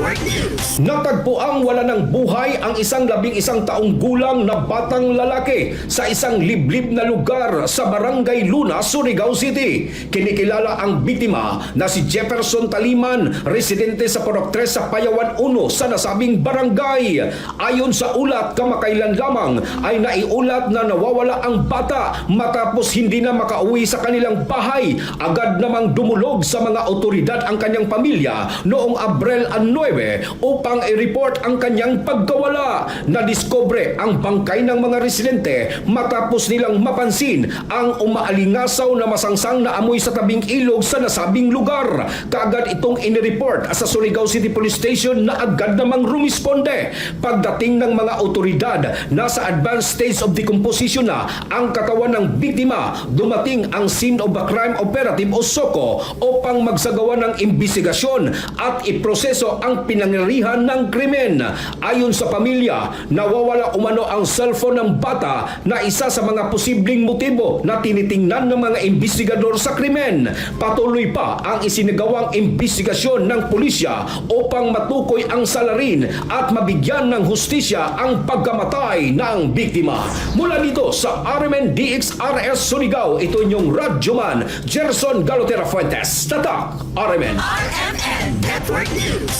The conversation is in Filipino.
Network News. Natagpuang wala ng buhay ang isang 11 taong gulang na batang lalaki sa isang liblib na lugar sa Barangay Luna, Surigao City. Kinikilala ang biktima na si Jefferson Taliman, residente sa Purok 3 sa Payawan 1 sa nasabing barangay. Ayon sa ulat, kamakailan lamang ay naiulat na nawawala ang bata matapos hindi na makauwi sa kanilang bahay. Agad namang dumulog sa mga otoridad ang kanyang pamilya noong Abril 9 upang i-report ang kanyang pagkawala. Nadiskubre ang bangkay ng mga residente matapos nilang mapansin ang umaalingasaw na masangsang na amoy sa tabing ilog sa nasabing lugar. Kaagad itong inireport sa Surigao City Police Station na agad namang rumisponde. Pagdating ng mga otoridad, nasa advanced stage of decomposition na ang katawan ng biktima. Dumating ang Scene of a Crime Operative o SOCO upang magsagawa ng investigasyon at iproseso ang pinangyarihan ng krimen. Ayon sa pamilya, nawawala umano ang cellphone ng bata na isa sa mga posibleng motibo na tinitingnan ng mga investigador sa krimen. Patuloy pa ang isinagawang investigasyon ng pulisya upang matukoy ang salarin at mabigyan ng hustisya ang pagkamatay ng biktima. Mula dito sa RMN DXRS Surigao, ito inyong radyoman Gerson Galotera Fuentes. Tatak RMN. RMN Network News.